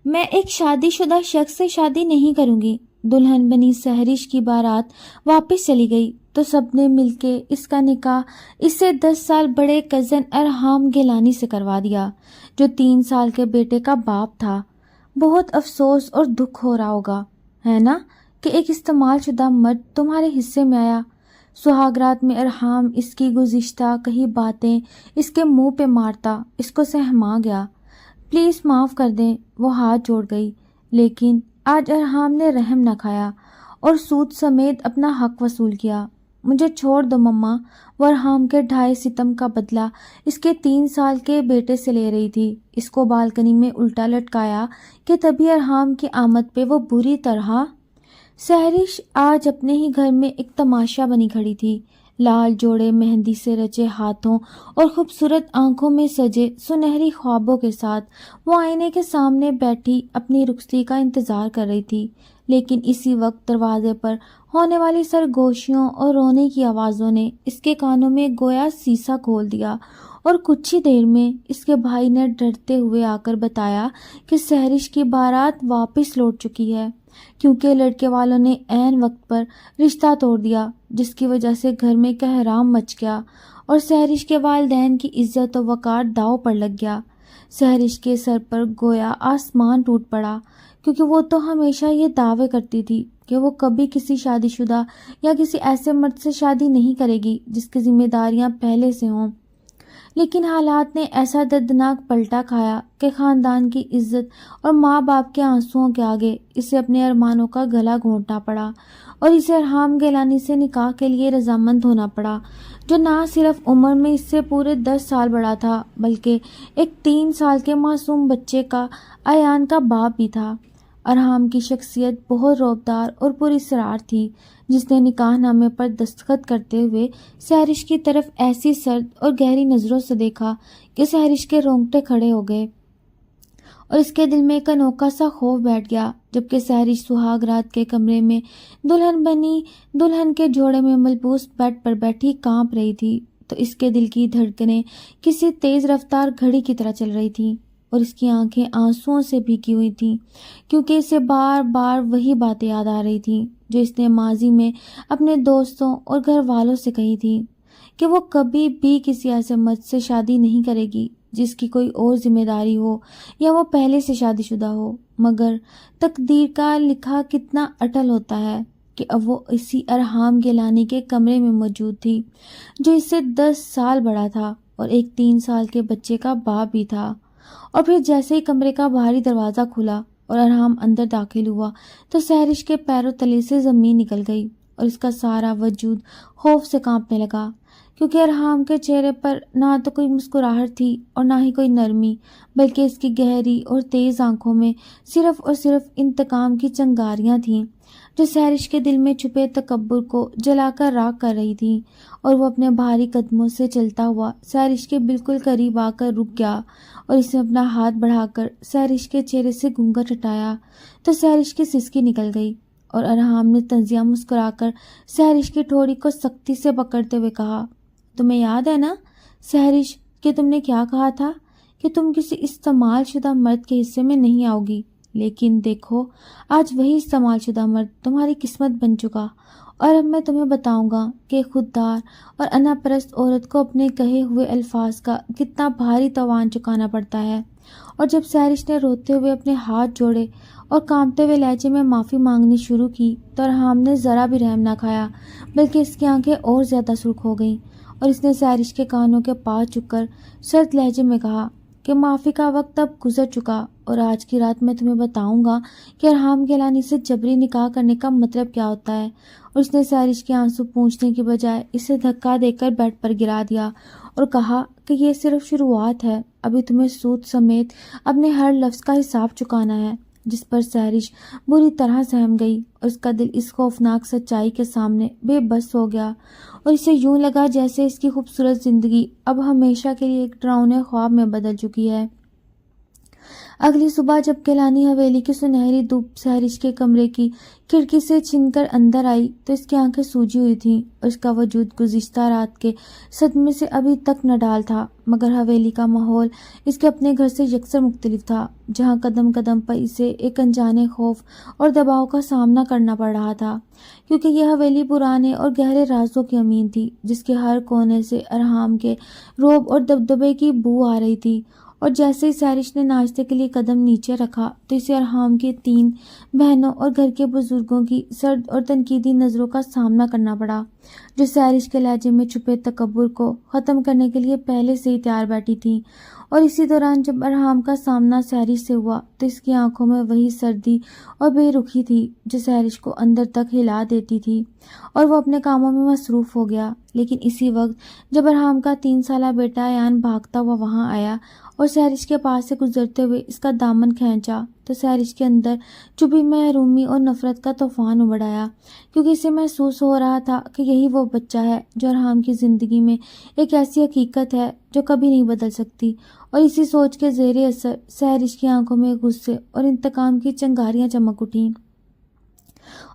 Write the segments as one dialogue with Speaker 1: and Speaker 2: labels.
Speaker 1: میں ایک شادی شدہ شخص سے شادی نہیں کروں گی۔ دلہن بنی سہرش کی بارات واپس چلی گئی تو سب نے مل کے اس کا نکاح اس سے 10 سال بڑے کزن ارحام گیلانی سے کروا دیا، جو 3 سال کے بیٹے کا باپ تھا۔ بہت افسوس اور دکھ ہو رہا ہوگا، ہے نا، کہ ایک استعمال شدہ مرد تمہارے حصے میں آیا۔ سہاگرات میں ارحام اس کی گزشتہ کئی باتیں اس کے منہ پہ مارتا اس کو سہما گیا۔ پلیز معاف کر دیں، وہ ہاتھ جوڑ گئی، لیکن آج ارحام نے رحم نہ کھایا اور سود سمیت اپنا حق وصول کیا۔ مجھے چھوڑ دو مما، وہ ارحام کے ڈھائے ستم کا بدلہ اس کے 3 سال کے بیٹے سے لے رہی تھی۔ اس کو بالکنی میں الٹا لٹکایا کہ تبھی ارحام کی آمد پہ وہ بری طرح سہرش آج اپنے ہی گھر میں ایک تماشا بنی کھڑی تھی۔ لال جوڑے مہندی سے رچے ہاتھوں اور خوبصورت آنکھوں میں سجے سنہری خوابوں کے ساتھ وہ آئینے کے سامنے بیٹھی اپنی رخصتی کا انتظار کر رہی تھی، لیکن اسی وقت دروازے پر ہونے والی سرگوشیوں اور رونے کی آوازوں نے اس کے کانوں میں گویا سیسا کھول دیا، اور کچھ ہی دیر میں اس کے بھائی نے ڈرتے ہوئے آ کر بتایا کہ سہرش کی بارات واپس لوٹ چکی ہے، کیونکہ لڑکے والوں نے عین وقت پر رشتہ توڑ دیا، جس کی وجہ سے گھر میں کہرام مچ گیا اور سہرش کے والدین کی عزت و وقار داؤ پر لگ گیا۔ سہرش کے سر پر گویا آسمان ٹوٹ پڑا، کیونکہ وہ تو ہمیشہ یہ دعوے کرتی تھی کہ وہ کبھی کسی شادی شدہ یا کسی ایسے مرد سے شادی نہیں کرے گی جس کی ذمہ داریاں پہلے سے ہوں، لیکن حالات نے ایسا دردناک پلٹا کھایا کہ خاندان کی عزت اور ماں باپ کے آنسوؤں کے آگے اسے اپنے ارمانوں کا گلا گھونٹنا پڑا اور اسے ارحام گیلانی سے نکاح کے لیے رضامند ہونا پڑا، جو نہ صرف عمر میں اس سے پورے 10 سال بڑا تھا بلکہ ایک 3 سال کے معصوم بچے کا ایان کا باپ بھی تھا۔ ارحام کی شخصیت بہت رعبدار اور پراسرار تھی، جس نے نکاح نامے پر دستخط کرتے ہوئے سہرش کی طرف ایسی سرد اور گہری نظروں سے دیکھا کہ سہرش کے رونگٹے کھڑے ہو گئے اور اس کے دل میں ایک انوکھا سا خوف بیٹھ گیا۔ جبکہ سہرش سہاگ رات کے کمرے میں دلہن بنی دلہن کے جوڑے میں ملبوس بیڈ پر بیٹھی کانپ رہی تھی، تو اس کے دل کی دھڑکنیں کسی تیز رفتار گھڑی کی طرح چل رہی تھیں اور اس کی آنکھیں آنسوؤں سے بھیگی ہوئی تھیں، کیونکہ اسے بار بار وہی باتیں یاد آ رہی تھیں جو اس نے ماضی میں اپنے دوستوں اور گھر والوں سے کہی تھی، کہ وہ کبھی بھی کسی ایسے مرد سے شادی نہیں کرے گی جس کی کوئی اور ذمہ داری ہو یا وہ پہلے سے شادی شدہ ہو۔ مگر تقدیر کا لکھا کتنا اٹل ہوتا ہے کہ اب وہ اسی ارحام گیلانی کے کمرے میں موجود تھی، جو اس سے 10 سال بڑا تھا اور ایک 3 سال کے بچے کا باپ بھی تھا۔ اور پھر جیسے ہی کمرے کا باہری دروازہ کھلا اور ارحام اندر داخل ہوا تو سہرش کے پیروں تلے سے زمین نکل گئی اور اس کا سارا وجود خوف سے کانپنے لگا، کیونکہ ارحام کے چہرے پر نہ تو کوئی مسکراہٹ تھی اور نہ ہی کوئی نرمی، بلکہ اس کی گہری اور تیز آنکھوں میں صرف اور صرف انتقام کی چنگاریاں تھیں، جو سہرش کے دل میں چھپے تکبر کو جلا کر راکھ کر رہی تھیں۔ اور وہ اپنے بھاری قدموں سے چلتا ہوا سہرش کے بالکل قریب آ کر رک گیا اور اس نے اپنا ہاتھ بڑھا کر سہرش کے چہرے سے گھونگھٹ ہٹایا تو سہرش کی سسکی نکل گئی اور ارحام نے طنزیہ مسکرا کر سہرش کی ٹھوڑی کو سختی سے پکڑتے ہوئے کہا، تمہیں یاد ہے نا سہرش کہ تم نے کیا کہا تھا کہ تم کسی استعمال شدہ مرد کے حصے میں نہیں آؤ گی؟ لیکن دیکھو، آج وہی استعمال شدہ مرد تمہاری قسمت بن چکا، اور اب میں تمہیں بتاؤں گا کہ خوددار اور انا پرست عورت کو اپنے کہے ہوئے الفاظ کا کتنا بھاری تاوان چکانا پڑتا ہے۔ اور جب سہرش نے روتے ہوئے اپنے ہاتھ جوڑے اور کانپتے ہوئے لہجے میں معافی مانگنی شروع کی تو ارحام نے ذرا بھی رحم نہ کھایا، بلکہ اس کی آنکھیں اور زیادہ سرخ ہو گئیں اور اس نے سہرش کے کانوں کے پاس جھک کر سرد لہجے میں کہا کہ معافی کا وقت اب گزر چکا، اور آج کی رات میں تمہیں بتاؤں گا کہ ارحام گیلانی سے جبری نکاح کرنے کا مطلب کیا ہوتا ہے۔ اور اس نے سہرش کے آنسو پوچھنے کی بجائے اسے دھکا دے کر بیڈ پر گرا دیا اور کہا کہ یہ صرف شروعات ہے، ابھی تمہیں سود سمیت اپنے ہر لفظ کا حساب چکانا ہے۔ جس پر سہرش بری طرح سہم گئی اور اس کا دل اس خوفناک سچائی کے سامنے بے بس ہو گیا، اور اسے یوں لگا جیسے اس کی خوبصورت زندگی اب ہمیشہ کے لیے ایک ڈراؤنے خواب میں بدل چکی ہے۔ اگلی صبح جب گیلانی حویلی کی سنہری دھوپ سحرش کے کمرے کی کھڑکی سے چھن کر اندر آئی تو اس کی آنکھیں سوجی ہوئی تھیں اور اس کا وجود گزشتہ رات کے صدمے سے ابھی تک نڈال تھا، مگر حویلی کا ماحول اس کے اپنے گھر سے یکسر مختلف تھا، جہاں قدم قدم پر اسے ایک انجانے خوف اور دباؤ کا سامنا کرنا پڑ رہا تھا، کیونکہ یہ حویلی پرانے اور گہرے رازوں کی امین تھی، جس کے ہر کونے سے ارحام کے رعب اور دبدبے کی بو آ رہی تھی۔ اور جیسے ہی سحرش نے ناشتے کے لیے قدم نیچے رکھا تو اسے ارحام کی 3 بہنوں اور گھر کے بزرگوں کی سرد اور تنقیدی نظروں کا سامنا کرنا پڑا، جو سحرش کے لہجے میں چھپے تکبر کو ختم کرنے کے لیے پہلے سے ہی تیار بیٹھی تھیں۔ اور اسی دوران جب ارحام کا سامنا سحرش سے ہوا تو اس کی آنکھوں میں وہی سردی اور بے رخی تھی جو سحرش کو اندر تک ہلا دیتی تھی، اور وہ اپنے کاموں میں مصروف ہو گیا۔ لیکن اسی وقت جب ارحام کا 3 سالہ بیٹا ایان بھاگتا ہوا وہاں آیا اور سحرش کے پاس سے گزرتے ہوئے اس کا دامن کھینچا تو سحرش کے اندر چھپی محرومی اور نفرت کا طوفان ابھر آیا، کیونکہ اسے محسوس ہو رہا تھا کہ یہی وہ بچہ ہے جو ارحام کی زندگی میں ایک ایسی حقیقت ہے جو کبھی نہیں بدل سکتی۔ اور اسی سوچ کے زیر اثر سحرش کی آنکھوں میں غصے اور انتقام کی چنگاریاں چمک اٹھیں،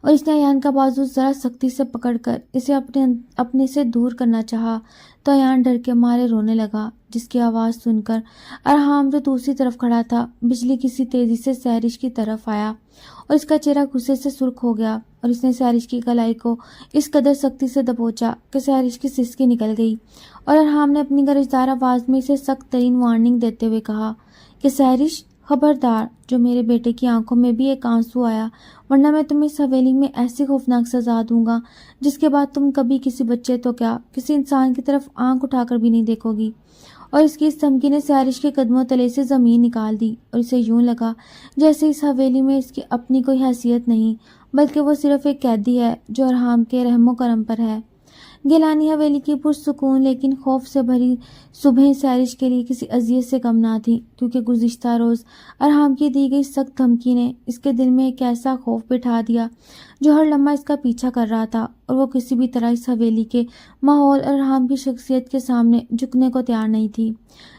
Speaker 1: اور اس نے ایان کا بازو ذرا سختی سے پکڑ کر اسے اپنے سے دور کرنا چاہا تو ایان ڈر کے مارے رونے لگا، جس کی آواز سن کر ارحام جو دوسری طرف کھڑا تھا بجلی کسی تیزی سے سحرش کی طرف آیا اور اس کا چہرہ غصے سے سرخ ہو گیا، اور اس نے سحرش کی کلائی کو اس قدر سختی سے دبوچا کہ سحرش کی سسکی نکل گئی، اور ارحام نے اپنی گرجدار آواز میں اسے سخت ترین وارننگ دیتے ہوئے کہا کہ سحرش، خبردار، جو میرے بیٹے کی آنکھوں میں بھی ایک آنسو آیا ورنہ میں تمہیں اس حویلی میں ایسی خوفناک سزا دوں گا جس کے بعد تم کبھی کسی بچے تو کیا کسی انسان کی طرف آنکھ اٹھا کر بھی نہیں دیکھو گی۔ اور اس کی اس دھمکی نے سحرش کے قدموں تلے سے زمین نکال دی، اور اسے یوں لگا جیسے اس حویلی میں اس کی اپنی کوئی حیثیت نہیں، بلکہ وہ صرف ایک قیدی ہے جو ارحام کے رحم و کرم پر ہے۔ گیلانی حویلی کی پرسکون لیکن خوف سے بھری صبح سحرش کے لیے کسی اذیت سے کم نہ تھی، کیونکہ گزشتہ روز ارحام کی دی گئی سخت دھمکی نے اس کے دل میں ایک ایسا خوف بٹھا دیا جو ہر لمحہ اس کا پیچھا کر رہا تھا، اور وہ کسی بھی طرح اس حویلی کے ماحول اور ارحام کی شخصیت کے سامنے جھکنے کو تیار نہیں تھی،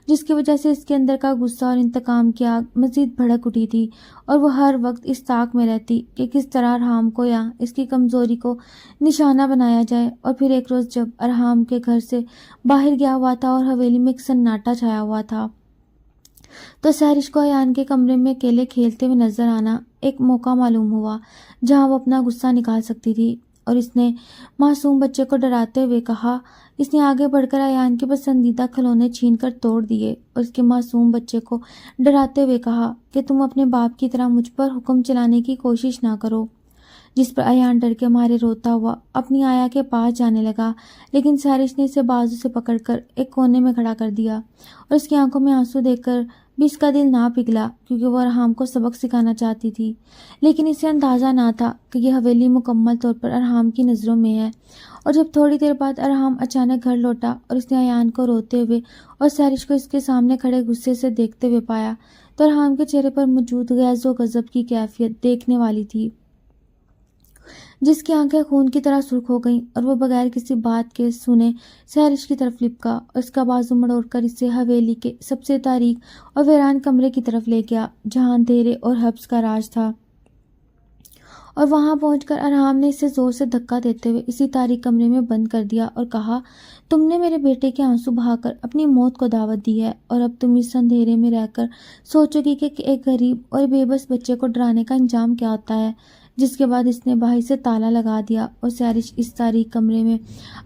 Speaker 1: جس کی وجہ سے اس کے اندر کا غصہ اور انتقام کی آگ مزید بھڑک اٹھی تھی، اور وہ ہر وقت اس طاق میں رہتی کہ کس طرح ارحام کو یا اس کی کمزوری کو نشانہ بنایا جائے۔ اور پھر ایک روز جب ارحام کے گھر سے باہر گیا ہوا تھا اور حویلی میں ایک سناٹا چھایا ہوا تھا تو سحرش کو ایان کے کمرے میں اکیلے کھیلتے ہوئے نظر آنا ایک موقع معلوم ہوا جہاں وہ اپنا غصہ نکال سکتی تھی، اور اس نے معصوم بچے کو ڈراتے ہوئے کہا۔ اس نے آگے بڑھ کر ایان کے پسندیدہ کھلونے چھین کر توڑ دیے اور اس کے معصوم بچے کو ڈراتے ہوئے کہا کہ تم اپنے باپ کی طرح مجھ پر حکم چلانے کی کوشش نہ کرو، جس پر ایان ڈر کے مارے روتا ہوا اپنی آیا کے پاس جانے لگا، لیکن سحرش نے اسے بازو سے پکڑ کر ایک کونے میں کھڑا کر دیا، اور اس کی آنکھوں میں آنسو دیکھ کر بھی اس کا دل نہ پگھلا، کیونکہ وہ ارحام کو سبق سکھانا چاہتی تھی، لیکن اسے اندازہ نہ تھا کہ یہ حویلی مکمل طور پر ارحام کی نظروں میں ہے۔ اور جب تھوڑی دیر بعد ارحام اچانک گھر لوٹا اور اس نے ایان کو روتے ہوئے اور سحرش کو اس کے سامنے کھڑے غصے سے دیکھتے ہوئے پایا تو ارحام کے چہرے پر موجود غیظ و غضب کی کیفیت دیکھنے والی تھی، جس کی آنکھیں خون کی طرح سرخ ہو گئیں، اور وہ بغیر کسی بات کے سنے سحرش کی طرف لپکا اور اس کا بازو مڑوڑ کر اسے حویلی کے سب سے تاریک اور ویران کمرے کی طرف لے گیا جہاں اندھیرے اور حبس کا راج تھا۔ اور وہاں پہنچ کر ارحام نے اسے زور سے دھکا دیتے ہوئے اسی تاریک کمرے میں بند کر دیا اور کہا، تم نے میرے بیٹے کے آنسو بہا کر اپنی موت کو دعوت دی ہے، اور اب تم اس اندھیرے میں رہ کر سوچو گی کہ ایک غریب اور بے بس بچے کو ڈرانے کا انجام کیا ہوتا ہے۔ جس کے بعد اس نے باہر سے تالا لگا دیا اور سحرش اس تاریک کمرے میں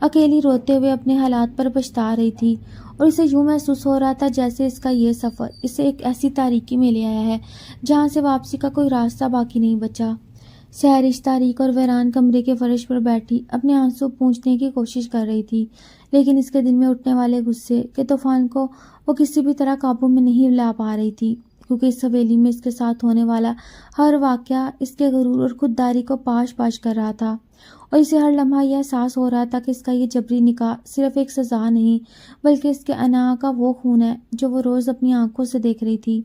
Speaker 1: اکیلی روتے ہوئے اپنے حالات پر پچھتا رہی تھی، اور اسے یوں محسوس ہو رہا تھا جیسے اس کا یہ سفر اسے ایک ایسی تاریکی میں لے آیا ہے جہاں سے واپسی کا کوئی راستہ باقی نہیں بچا۔ سحرش تاریک اور ویران کمرے کے فرش پر بیٹھی اپنے آنسو پونچھنے کی کوشش کر رہی تھی، لیکن اس کے دل میں اٹھنے والے غصے کے طوفان کو وہ کسی بھی طرح قابو میں نہیں لا پا رہی تھی، کیونکہ اس حویلی میں اس کے ساتھ ہونے والا ہر واقعہ اس کے غرور اور خودداری کو پاش پاش کر رہا تھا، اور اسے ہر لمحہ یہ احساس ہو رہا تھا کہ اس کا یہ جبری نکاح صرف ایک سزا نہیں بلکہ اس کے انا کا وہ خون ہے جو وہ روز اپنی آنکھوں سے دیکھ رہی تھی۔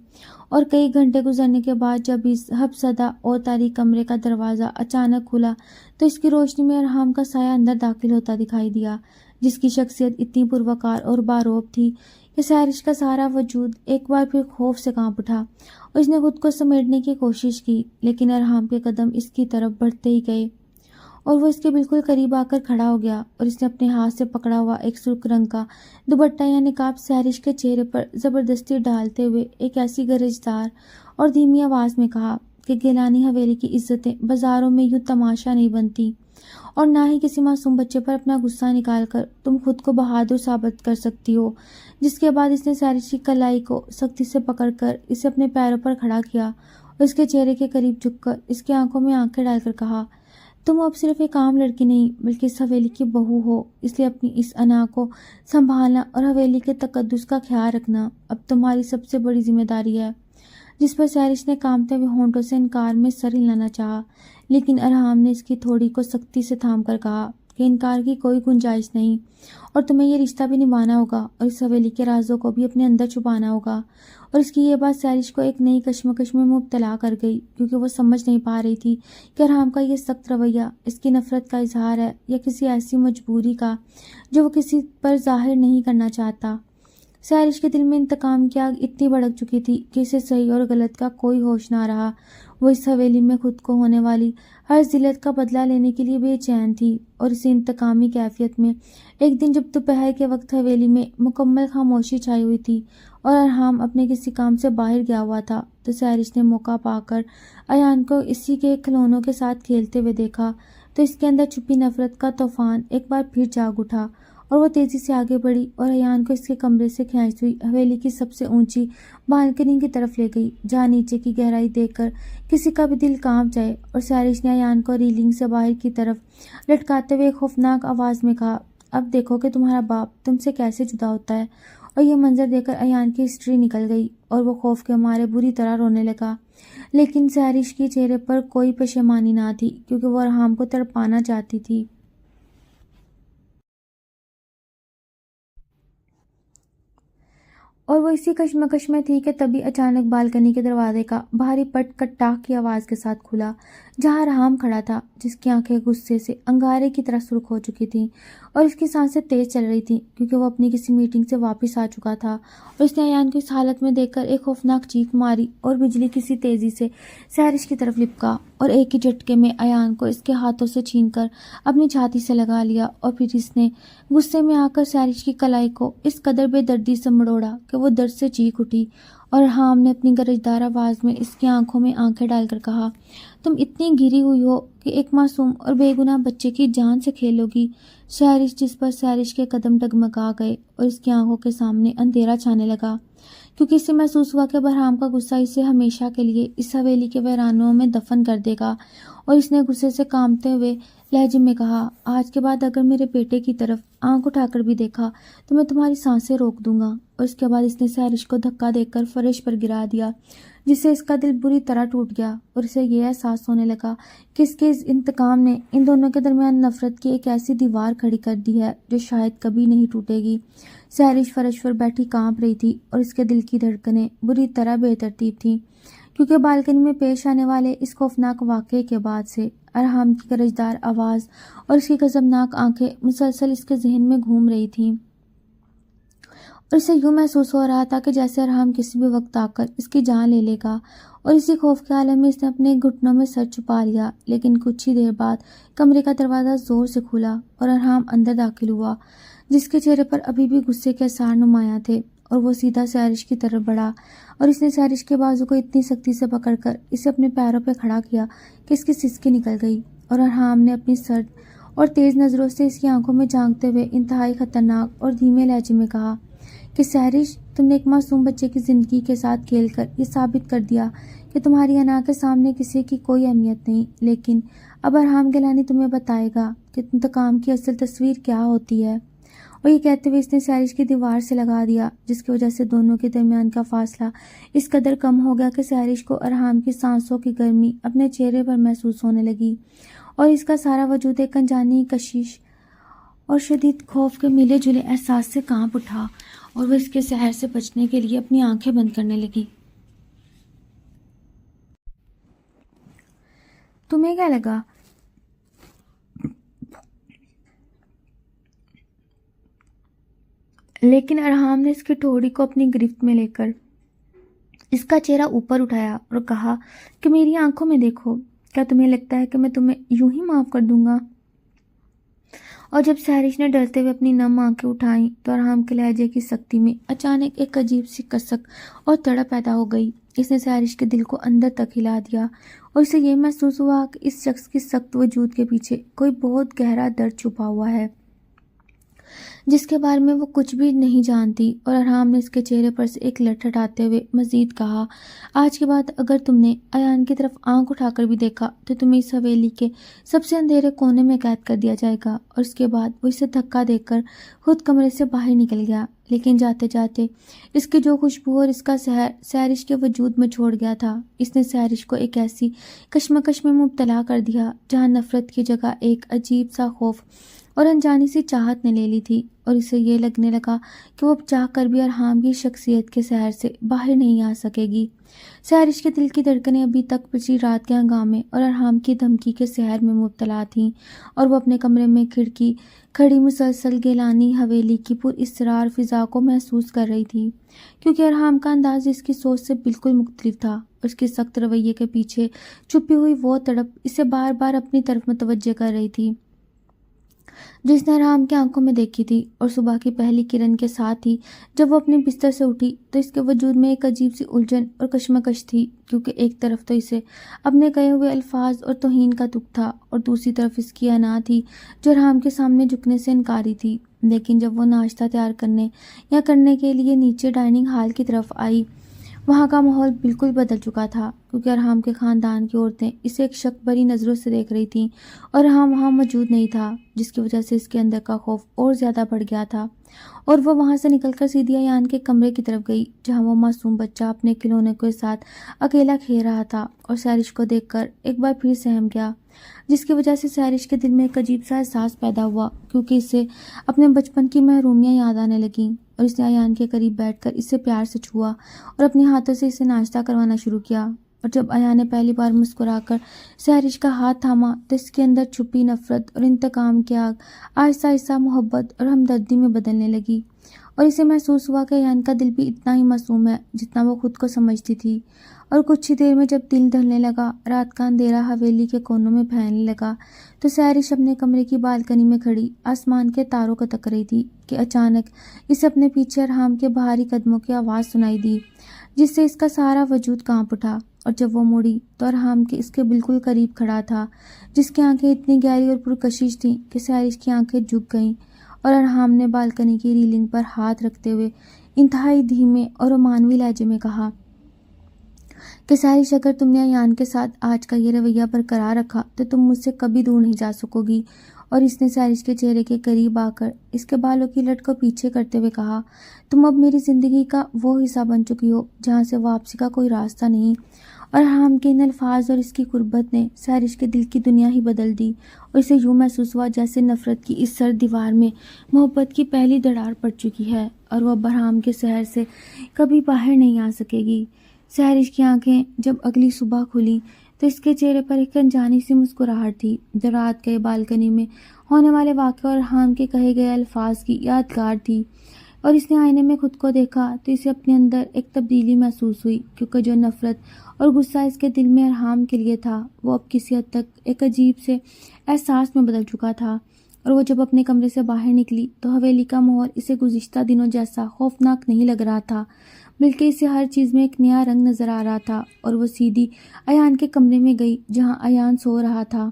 Speaker 1: اور کئی گھنٹے گزرنے کے بعد جب اس حب زدہ اور تاریک کمرے کا دروازہ اچانک کھلا تو اس کی روشنی میں ارحام کا سایہ اندر داخل ہوتا دکھائی دیا، جس کی شخصیت اتنی پروکار اور باروب تھی کہ سحرش کا سارا وجود ایک بار پھر خوف سے کانپ اٹھا۔ اس نے خود کو سمیٹنے کی کوشش کی، لیکن ارحام کے قدم اس کی طرف بڑھتے ہی گئے اور وہ اس کے بالکل قریب آ کر کھڑا ہو گیا، اور اس نے اپنے ہاتھ سے پکڑا ہوا ایک سرخ رنگ کا دوپٹہ یا نقاب سحرش کے چہرے پر زبردستی ڈالتے ہوئے ایک ایسی گرجدار اور دھیمی آواز میں کہا کہ گیلانی حویلی کی عزتیں بازاروں میں یوں تماشا نہیں بنتی، اور نہ ہی کسی معصوم بچے پر اپنا غصہ نکال کر تم خود کو بہادر ثابت کر سکتی ہو۔ جس کے بعد اس نے سحرش کی کلائی کو سختی سے پکڑ کر اسے اپنے پیروں پر کھڑا کیا اور اس کے چہرے کے قریب جھک کر اس کی آنکھوں میں آنکھیں ڈال کر کہا، تم اب صرف ایک عام لڑکی نہیں بلکہ اس حویلی کی بہو ہو، اس لیے اپنی اس انا کو سنبھالنا اور حویلی کے تقدس کا خیال رکھنا اب تمہاری سب سے بڑی ذمہ داری ہے۔ جس پر سحرش نے کانپتے ہوئے ہونٹوں سے انکار میں سر ہلانا چاہا، لیکن ارحام نے اس کی تھوڑی کو سختی سے تھام کر کہا کہ انکار کی کوئی گنجائش نہیں، اور تمہیں یہ رشتہ بھی نبھانا ہوگا اور اس حویلی کے رازوں کو بھی اپنے اندر چھپانا ہوگا۔ اور اس کی یہ بات سحرش کو ایک نئی کشمکش میں مبتلا کر گئی، کیونکہ وہ سمجھ نہیں پا رہی تھی کہ ارحام کا یہ سخت رویہ اس کی نفرت کا اظہار ہے یا کسی ایسی مجبوری کا جو وہ کسی پر ظاہر نہیں کرنا چاہتا۔ سحرش کے دل میں انتقام کی آگ اتنی بھڑک چکی تھی کہ اسے صحیح اور غلط کا کوئی ہوش نہ رہا۔ وہ اس حویلی میں خود کو ہونے والی ہر ذلت کا بدلہ لینے کے لیے بے چین تھی، اور اسی انتقامی کیفیت میں ایک دن جب دوپہر کے وقت حویلی میں مکمل خاموشی چھائی ہوئی تھی اور ارحام اپنے کسی کام سے باہر گیا ہوا تھا، تو سحرش نے موقع پا کر ایان کو اسی کے کھلونوں کے ساتھ کھیلتے ہوئے دیکھا، تو اس کے اندر چھپی نفرت کا طوفان ایک بار پھر جاگ اٹھا، اور وہ تیزی سے آگے بڑھی اور ایان کو اس کے کمرے سے کھینچتی ہوئی حویلی کی سب سے اونچی بالکنی کی طرف لے گئی، جہاں نیچے کی گہرائی دیکھ کر کسی کا بھی دل کانپ جائے۔ اور سحرش نے ایان کو ریلنگ سے باہر کی طرف لٹکاتے ہوئے خوفناک آواز میں کہا، اب دیکھو کہ تمہارا باپ تم سے کیسے جدا ہوتا ہے۔ اور یہ منظر دیکھ کر ایان کی ہسٹری نکل گئی اور وہ خوف کے مارے بری طرح رونے لگا، لیکن سحرش کے چہرے پر کوئی پشیمانی نہ تھی، کیونکہ وہ ارحام کو تڑپانا چاہتی تھی۔ اور وہ اسی کشمکش میں تھی کہ تبھی اچانک بالکنی کے دروازے کا بھاری پٹ کٹاخ کی آواز کے ساتھ کھلا، جہاں ارحام کھڑا تھا، جس کی آنکھیں غصے سے انگارے کی طرح سرخ ہو چکی تھیں اور اس کی سانسیں تیز چل رہی تھیں، کیونکہ وہ اپنی کسی میٹنگ سے واپس آ چکا تھا۔ اور اس نے ایان کو اس حالت میں دیکھ کر ایک خوفناک چیخ ماری اور بجلی کسی تیزی سے سحرش کی طرف لپکا اور ایک ہی جھٹکے میں ایان کو اس کے ہاتھوں سے چھین کر اپنی چھاتی سے لگا لیا، اور پھر اس نے غصے میں آ کر سحرش کی کلائی کو اس قدر بے دردی سے مڑوڑا کہ وہ درد سے چیخ اٹھی، اور ارحام نے اپنی گرجدار آواز میں اس کی آنکھوں میں آنکھیں ڈال کر کہا، تم اتنی گری ہوئی ہو کہ ایک معصوم اور بے گناہ بچے کی جان سے کھیلو گی۔ سحرش، جس پر سحرش کے قدم ڈگمگا گئے اور اس کی آنکھوں کے سامنے اندھیرا چھانے لگا، کیونکہ اسے محسوس ہوا کہ ارحام کا غصہ اسے ہمیشہ کے لیے اس حویلی کے ویرانوں میں دفن کر دے گا، اور اس نے غصے سے کانپتے ہوئے لہجے میں کہا، آج کے بعد اگر میرے بیٹے کی طرف آنکھ اٹھا کر بھی دیکھا تو میں تمہاری سانسیں روک دوں گا۔ اور اس کے بعد اس نے سحرش کو دھکا دے کر فرش پر گرا دیا، جس سے اس کا دل بری طرح ٹوٹ گیا، اور اسے یہ احساس ہونے لگا کہ اس کے اس انتقام نے ان دونوں کے درمیان نفرت کی ایک ایسی دیوار کھڑی کر دی ہے جو شاید کبھی نہیں ٹوٹے گی۔ سحرش فرش پر بیٹھی کانپ رہی تھی اور اس کے دل کی دھڑکنیں بری طرح بے ترتیب تھیں، کیونکہ بالکنی میں پیش آنے والے اس خوفناک واقعے کے بعد سے ارحام کی گرجدار آواز اور اس کی غضبناک آنکھیں مسلسل اس کے ذہن میں گھوم رہی تھیں، اور اسے یوں محسوس ہو رہا تھا کہ جیسے ارحام کسی بھی وقت آ کر اس کی جان لے لے گا۔ اور اسی خوف کے عالم میں اس نے اپنے گھٹنوں میں سر چھپا لیا، لیکن کچھ ہی دیر بعد کمرے کا دروازہ زور سے کھلا اور ارحام اندر داخل ہوا، جس کے چہرے پر ابھی بھی غصے کے آثار نمایاں تھے، اور وہ سیدھا سحرش کی طرف بڑھا اور اس نے سحرش کے بازو کو اتنی سختی سے پکڑ کر اسے اپنے پیروں پہ کھڑا کیا کہ اس کی سسکی نکل گئی، اور ارحام نے اپنی سرد اور تیز نظروں سے اس کی آنکھوں میں جھانکتے ہوئے انتہائی خطرناک اور دھیمے لہجے میں کہا کہ سحرش، تم نے ایک معصوم بچے کی زندگی کے ساتھ کھیل کر یہ ثابت کر دیا کہ تمہاری انا کے سامنے کسی کی کوئی اہمیت نہیں، لیکن اب ارحام گیلانی تمہیں بتائے گا کہ انتقام کی اصل تصویر کیا ہوتی ہے۔ اور یہ کہتے ہوئے اس نے سحرش کی دیوار سے لگا دیا، جس کی وجہ سے دونوں کے درمیان کا فاصلہ اس قدر کم ہو گیا کہ سحرش کو ارحام کی سانسوں کی گرمی اپنے چہرے پر محسوس ہونے لگی، اور اس کا سارا وجود ایک انجانی کشش اور شدید خوف کے ملے جلے احساس سے کانپ اٹھا، اور وہ اس کے زہر سے بچنے کے لیے اپنی آنکھیں بند کرنے لگی۔ تمہیں کیا لگا؟ لیکن ارحام نے اس کی ٹھوڑی کو اپنی گرفت میں لے کر اس کا چہرہ اوپر اٹھایا اور کہا کہ میری آنکھوں میں دیکھو، کیا تمہیں لگتا ہے کہ میں تمہیں یوں ہی معاف کر دوں گا؟ اور جب سحرش نے ڈرتے ہوئے اپنی نم آنکھیں اٹھائیں تو ارحام کے لہجے کی سختی میں اچانک ایک عجیب سی کسک اور تڑپ پیدا ہو گئی۔ اس نے سحرش کے دل کو اندر تک ہلا دیا اور اسے یہ محسوس ہوا کہ اس شخص کی سخت وجود کے پیچھے کوئی بہت گہرا درد چھپا ہوا ہے جس کے بارے میں وہ کچھ بھی نہیں جانتی۔ اور ارحام نے اس کے چہرے پر سے ایک لٹ ہٹاتے ہوئے مزید کہا، آج کے بعد اگر تم نے ایان کی طرف آنکھ اٹھا کر بھی دیکھا تو تمہیں اس حویلی کے سب سے اندھیرے کونے میں قید کر دیا جائے گا۔ اور اس کے بعد وہ اسے دھکا دے کر خود کمرے سے باہر نکل گیا، لیکن جاتے جاتے اس کی جو خوشبو اور اس کا سحر سحرش کے وجود میں چھوڑ گیا تھا، اس نے سحرش کو ایک ایسی کشمکش میں مبتلا کر دیا جہاں نفرت کی جگہ ایک عجیب سا خوف اور انجانی سی چاہت نے لے لی تھی، اور اسے یہ لگنے لگا کہ وہ چاہ کر بھی ارحام کی شخصیت کے سحر سے باہر نہیں آ سکے گی۔ سحرش کے دل کی دھڑکنیں ابھی تک پچھلی رات کے ہنگامے اور ارحام کی دھمکی کے سحر میں مبتلا تھیں، اور وہ اپنے کمرے میں کھڑکی کھڑی مسلسل گیلانی حویلی کی پر اسرار فضا کو محسوس کر رہی تھی، کیونکہ ارحام کا انداز اس کی سوچ سے بالکل مختلف تھا، اور اس کے سخت رویے کے پیچھے چھپی ہوئی وہ تڑپ اسے بار بار اپنی طرف متوجہ کر رہی تھی جس نے ارحام کی آنکھوں میں دیکھی تھی۔ اور صبح کی پہلی کرن کے ساتھ ہی جب وہ اپنے بستر سے اٹھی تو اس کے وجود میں ایک عجیب سی الجھن اور کشمکش تھی، کیونکہ ایک طرف تو اسے اپنے کہے ہوئے الفاظ اور توہین کا دکھ تھا، اور دوسری طرف اس کی انا تھی جو ارحام کے سامنے جھکنے سے انکاری تھی۔ لیکن جب وہ ناشتہ تیار کرنے کے لیے نیچے ڈائننگ ہال کی طرف آئی، وہاں کا ماحول بالکل بدل چکا تھا، کیونکہ ارحام کے خاندان کی عورتیں اسے ایک شک بھری نظروں سے دیکھ رہی تھیں، اور ارحام وہاں موجود نہیں تھا، جس کی وجہ سے اس کے اندر کا خوف اور زیادہ بڑھ گیا تھا، اور وہ وہاں سے نکل کر سیدھی ایان کے کمرے کی طرف گئی جہاں وہ معصوم بچہ اپنے کھلونے کے ساتھ اکیلا کھیل رہا تھا، اور سحرش کو دیکھ کر ایک بار پھر سہم گیا، جس کی وجہ سے سحرش کے دل میں ایک عجیب سا احساس پیدا ہوا، کیونکہ اسے اپنے بچپن کی محرومیاں یاد آنے لگیں، اور اس نے ایان کے قریب بیٹھ کر اسے پیار سے چھوا اور اپنے ہاتھوں سے اسے ناشتہ کروانا شروع کیا۔ اور جب ایان نے پہلی بار مسکرا کر سحرش کا ہاتھ تھاما تو اس کے اندر چھپی نفرت اور انتقام کی آگ آہستہ آہستہ محبت اور ہمدردی میں بدلنے لگی، اور اسے محسوس ہوا کہ ایان کا دل بھی اتنا ہی معصوم ہے جتنا وہ خود کو سمجھتی تھی۔ اور کچھ ہی دیر میں جب دل ڈھلنے لگا، رات کا اندھیرا حویلی کے کونوں میں پھیلنے لگا، تو سحرش اپنے کمرے کی بالکنی میں کھڑی آسمان کے تاروں کو تک رہی تھی کہ اچانک اسے اپنے پیچھے ارحام کے بھاری قدموں کی آواز سنائی دی، جس سے اس کا سارا وجود کانپ اٹھا۔ اور جب وہ مڑی تو ارحام کے اس کے بالکل قریب کھڑا تھا، جس کی آنکھیں اتنی گہری اور پرکشش تھیں کہ سحرش کی آنکھیں جھک گئیں، اور ارحام نے بالکنی کی ریلنگ پر ہاتھ رکھتے ہوئے انتہائی دھیمے اور رومانوی لہجے میں کہا کہ سحرش، اگر تم نے ایان کے ساتھ آج کا یہ رویہ برقرار رکھا تو تم مجھ سے کبھی دور نہیں جا سکو گی۔ اور اس نے سحرش کے چہرے کے قریب آ کر اس کے بالوں کی لٹ کو پیچھے کرتے ہوئے کہا، تم اب میری زندگی کا وہ حصہ بن چکی ہو جہاں سے واپسی کا کوئی راستہ نہیں۔ اور ارحام کے ان الفاظ اور اس کی قربت نے سحرش کے دل کی دنیا ہی بدل دی، اور اسے یوں محسوس ہوا جیسے نفرت کی اس سرد دیوار میں محبت کی پہلی دراڑ پڑ چکی ہے، اور وہ اب ارحام کے سحر سے کبھی باہر نہیں آ سکے گی۔ سحرش کی آنکھیں جب اگلی صبح کھلیں تو اس کے چہرے پر ایک انجانی سی مسکراہٹ تھی جو رات کے بالکنی میں ہونے والے واقعے اور ارحام کے کہے گئے الفاظ کی یادگار تھی۔ اور اس نے آئینے میں خود کو دیکھا تو اسے اپنے اندر ایک تبدیلی محسوس ہوئی، کیونکہ جو نفرت اور غصہ اس کے دل میں ارحام کے لیے تھا وہ اب کسی حد تک ایک عجیب سے احساس میں بدل چکا تھا۔ اور وہ جب اپنے کمرے سے باہر نکلی تو حویلی کا ماحول اسے گزشتہ دنوں جیسا خوفناک نہیں لگ رہا تھا، بلکہ اسے ہر چیز میں ایک نیا رنگ نظر آ رہا تھا۔ اور وہ سیدھی ایان کے کمرے میں گئی جہاں ایان سو رہا تھا،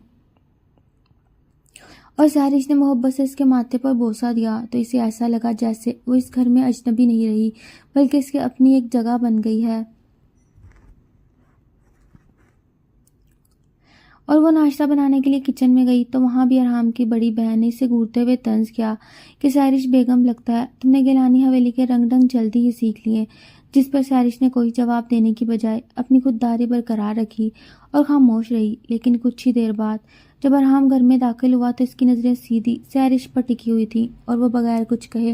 Speaker 1: اور سحرش نے محبت سے اس کے ماتھے پر بوسہ دیا تو اسے ایسا لگا جیسے وہ اس گھر میں اجنبی نہیں رہی بلکہ اس کی اپنی ایک جگہ بن گئی ہے۔ اور وہ ناشتہ بنانے کے لیے کچن میں گئی تو وہاں بھی ارحام کی بڑی بہن نے اسے گھورتے ہوئے طنز کیا کہ سحرش بیگم، لگتا ہے تم نے گیلانی حویلی کے رنگ ڈھنگ جلدی ہی سیکھ لیے۔ جس پر سحرش نے کوئی جواب دینے کی بجائے اپنی خودداری برقرار رکھی اور خاموش رہی۔ لیکن کچھ ہی دیر بعد جب ارحام گھر میں داخل ہوا تو اس کی نظریں سیدھی سحرش پر ٹکی ہوئی تھیں، اور وہ بغیر کچھ کہے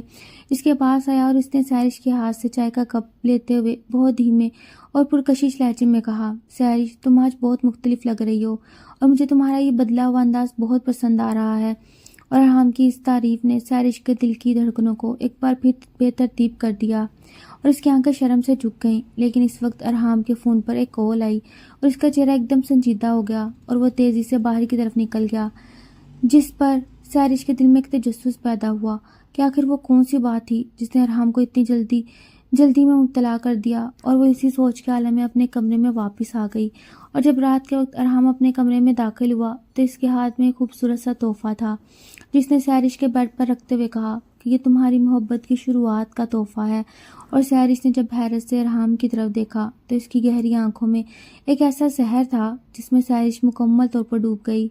Speaker 1: اس کے پاس آیا، اور اس نے سحرش کے ہاتھ سے چائے کا کپ لیتے ہوئے بہت دھیمے اور پرکشش لہجے میں کہا، سحرش، تم آج بہت مختلف لگ رہی ہو، اور مجھے تمہارا یہ بدلا ہوا انداز بہت پسند آ رہا ہے۔ اور ارحام کی اس تعریف نے سحرش کے دل کی دھڑکنوں کو ایک بار پھر بے ترتیب کر دیا اور اس کی آنکھیں شرم سے جھک گئیں. لیکن اس وقت ارحام کے فون پر ایک کال آئی اور اس کا چہرہ ایک دم سنجیدہ ہو گیا اور وہ تیزی سے باہر کی طرف نکل گیا، جس پر سحرش کے دل میں ایک تجسس پیدا ہوا کہ آخر وہ کون سی بات تھی جس نے ارحام کو اتنی جلدی میں مبتلا کر دیا. اور وہ اسی سوچ کے عالم میں اپنے کمرے میں واپس آ گئی. اور جب رات کے وقت ارحام اپنے کمرے میں داخل ہوا تو اس کے ہاتھ میں ایک خوبصورت سا تحفہ تھا جس نے سحرش کے بیڈ پر رکھتے ہوئے کہا کہ یہ تمہاری محبت کی شروعات کا تحفہ ہے. اور سحرش نے جب حیرت سے ارحام کی طرف دیکھا تو اس کی گہری آنکھوں میں ایک ایسا سحر تھا جس میں سحرش مکمل طور پر ڈوب گئی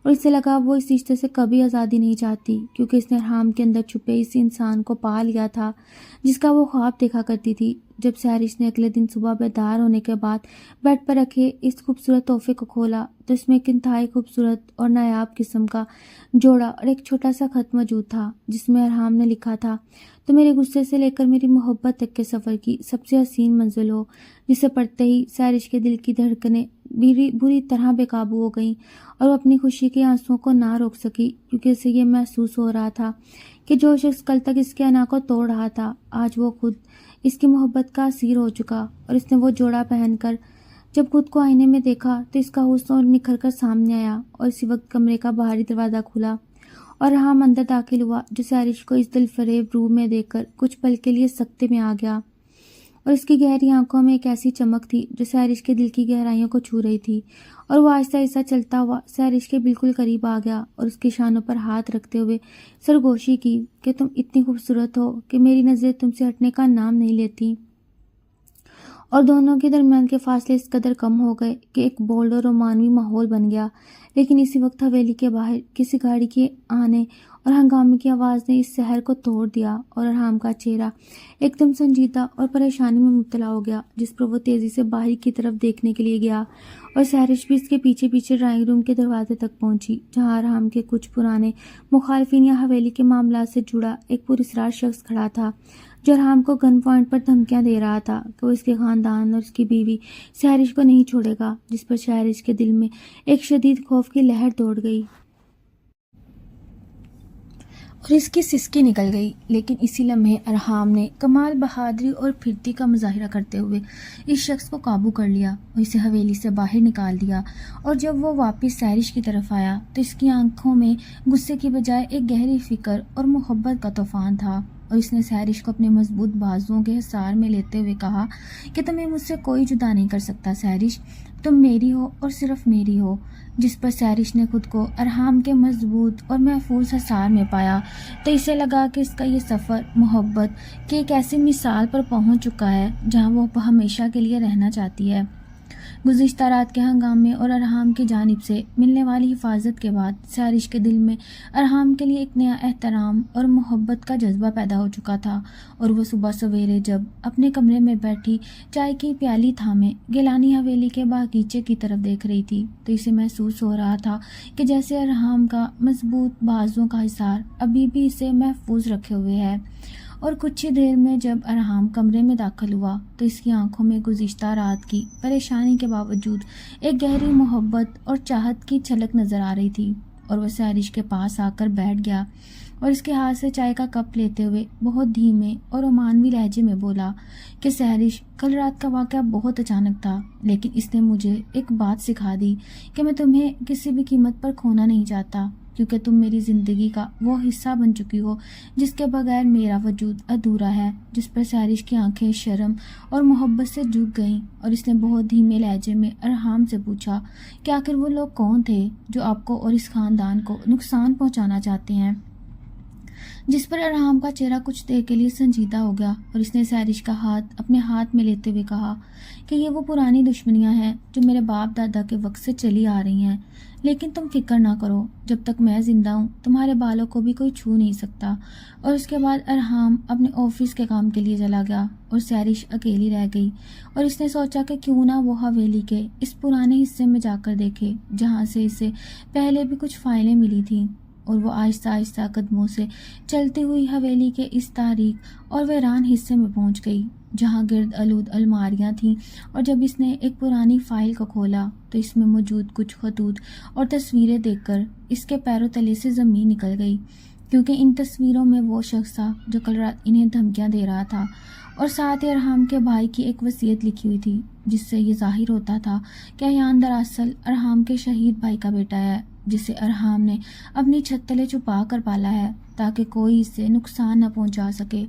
Speaker 1: اور اس سے لگا وہ اس رشتے سے کبھی آزادی نہیں چاہتی، کیونکہ اس نے ارحام کے اندر چھپے اس انسان کو پا لیا تھا جس کا وہ خواب دیکھا کرتی تھی. جب سحرش نے اگلے دن صبح بیدار ہونے کے بعد بیڈ پر رکھے اس خوبصورت تحفے کو کھولا تو اس میں ایک انتہائی خوبصورت اور نایاب قسم کا جوڑا اور ایک چھوٹا سا خط موجود تھا جس میں ارحام نے لکھا تھا، تو میرے غصے سے لے کر میری محبت تک کے سفر کی سب سے حسین منزل ہو. جسے پڑھتے ہی سحرش کے دل کی دھڑکنیں بری طرح بے قابو ہو گئیں اور وہ اپنی خوشی کے آنسوؤں کو نہ روک سکی، کیونکہ اسے یہ محسوس ہو رہا تھا کہ جو شخص کل تک اس کے انا کو توڑ رہا تھا آج وہ خود اس کی محبت کا اسیر ہو چکا. اور اس نے وہ جوڑا پہن کر جب خود کو آئینے میں دیکھا تو اس کا حسن اور نکھر کر سامنے آیا اور اسی وقت کمرے کا باہری دروازہ کھلا اور ارحام اندر داخل ہوا، جو سحرش کو اس دل فریب روح میں دیکھ کر کچھ پل کے لیے سکتے میں آ گیا. اور اس کی گہری آنکھوں میں ایک ایسی چمک تھی جو سحرش کے دل کی گہرائیوں کو چھو رہی تھی. اور وہ آہستہ آہستہ چلتا ہوا سحرش کے بالکل قریب آ گیا اور اس کے شانوں پر ہاتھ رکھتے ہوئے سرگوشی کی کہ تم اتنی خوبصورت ہو کہ میری نظریں تم سے ہٹنے کا نام نہیں لیتی. اور دونوں کے درمیان کے فاصلے اس قدر کم ہو گئے کہ ایک بولڈ اور رومانوی ماحول بن گیا. لیکن اسی وقت حویلی کے باہر کسی گاڑی کے آنے اور ہنگامے کی آواز نے اس سحر کو توڑ دیا اور ارحام کا چہرہ ایک دم سنجیدہ اور پریشانی میں مبتلا ہو گیا، جس پر وہ تیزی سے باہر کی طرف دیکھنے کے لیے گیا اور سحرش بھی اس کے پیچھے پیچھے ڈرائنگ روم کے دروازے تک پہنچی، جہاں ارحام کے کچھ پرانے مخالفین یا حویلی کے معاملات سے جڑا ایک پراسرار شخص کھڑا تھا جو ارحام کو گن پوائنٹ پر دھمکیاں دے رہا تھا کہ وہ اس کے خاندان اور اس کی بیوی سحرش کو نہیں چھوڑے گا. جس پر سحرش کے دل میں ایک شدید خوف کی لہر دوڑ گئی اور اس کی سسکی نکل گئی. لیکن اسی لمحے ارحام نے کمال بہادری اور پھرتی کا مظاہرہ کرتے ہوئے اس شخص کو قابو کر لیا اور اسے حویلی سے باہر نکال دیا. اور جب وہ واپس سحرش کی طرف آیا تو اس کی آنکھوں میں غصے کی بجائے ایک گہری فکر اور محبت کا طوفان تھا اور اس نے سحرش کو اپنے مضبوط بازوؤں کے حصار میں لیتے ہوئے کہا کہ تمہیں مجھ سے کوئی جدا نہیں کر سکتا سحرش، تم میری ہو اور صرف میری ہو. جس پر سحرش نے خود کو ارحام کے مضبوط اور محفوظ حصار میں پایا تو اسے لگا کہ اس کا یہ سفر محبت کی ایک ایسی مثال پر پہنچ چکا ہے جہاں وہ ہمیشہ کے لیے رہنا چاہتی ہے. گزشتہ رات کے ہنگامے اور ارحام کی جانب سے ملنے والی حفاظت کے بعد سحرش کے دل میں ارحام کے لیے ایک نیا احترام اور محبت کا جذبہ پیدا ہو چکا تھا. اور وہ صبح سویرے جب اپنے کمرے میں بیٹھی چائے کی پیالی تھامے گیلانی حویلی کے باغیچے کی طرف دیکھ رہی تھی تو اسے محسوس ہو رہا تھا کہ جیسے ارحام کا مضبوط بازوؤں کا حصار ابھی بھی اسے محفوظ رکھے ہوئے ہے. اور کچھ ہی دیر میں جب ارحام کمرے میں داخل ہوا تو اس کی آنکھوں میں گزشتہ رات کی پریشانی کے باوجود ایک گہری محبت اور چاہت کی جھلک نظر آ رہی تھی. اور وہ سحرش کے پاس آ کر بیٹھ گیا اور اس کے ہاتھ سے چائے کا کپ لیتے ہوئے بہت دھیمے اور رومانوی لہجے میں بولا کہ سحرش، کل رات کا واقعہ بہت اچانک تھا، لیکن اس نے مجھے ایک بات سکھا دی کہ میں تمہیں کسی بھی قیمت پر کھونا نہیں چاہتا، کیونکہ تم میری زندگی کا وہ حصہ بن چکی ہو جس کے بغیر میرا وجود ادھورا ہے. جس پر سحرش کی آنکھیں شرم اور محبت سے جھک گئیں اور اس نے بہت دھیمے لہجے میں ارحام سے پوچھا کہ آخر وہ لوگ کون تھے جو آپ کو اور اس خاندان کو نقصان پہنچانا چاہتے ہیں. جس پر ارحام کا چہرہ کچھ دیر کے لیے سنجیدہ ہو گیا اور اس نے سحرش کا ہاتھ اپنے ہاتھ میں لیتے ہوئے کہا کہ یہ وہ پرانی دشمنیاں ہیں جو میرے باپ دادا کے وقت سے چلی آ رہی ہیں، لیکن تم فکر نہ کرو، جب تک میں زندہ ہوں تمہارے بالوں کو بھی کوئی چھو نہیں سکتا. اور اس کے بعد ارحام اپنے آفس کے کام کے لیے چلا گیا اور سحرش اکیلی رہ گئی. اور اس نے سوچا کہ کیوں نہ وہ حویلی کے اس پرانے حصے میں جا کر دیکھے جہاں سے اسے پہلے بھی کچھ فائلیں ملی تھیں. اور وہ آہستہ آہستہ قدموں سے چلتی ہوئی حویلی کے اس تاریک اور ویران حصے میں پہنچ گئی جہاں گرد آلود الماریاں تھیں، اور جب اس نے ایک پرانی فائل کو کھولا تو اس میں موجود کچھ خطوط اور تصویریں دیکھ کر اس کے پیروں تلے سے زمین نکل گئی، کیونکہ ان تصویروں میں وہ شخص تھا جو کل رات انہیں دھمکیاں دے رہا تھا، اور ساتھ ہی ارحام کے بھائی کی ایک وصیت لکھی ہوئی تھی، جس سے یہ ظاہر ہوتا تھا کہ ایان دراصل ارحام کے شہید بھائی کا بیٹا ہے، جسے ارحام نے اپنی چھت تلے چھپا کر پالا ہے تاکہ کوئی اسے نقصان نہ پہنچا سکے۔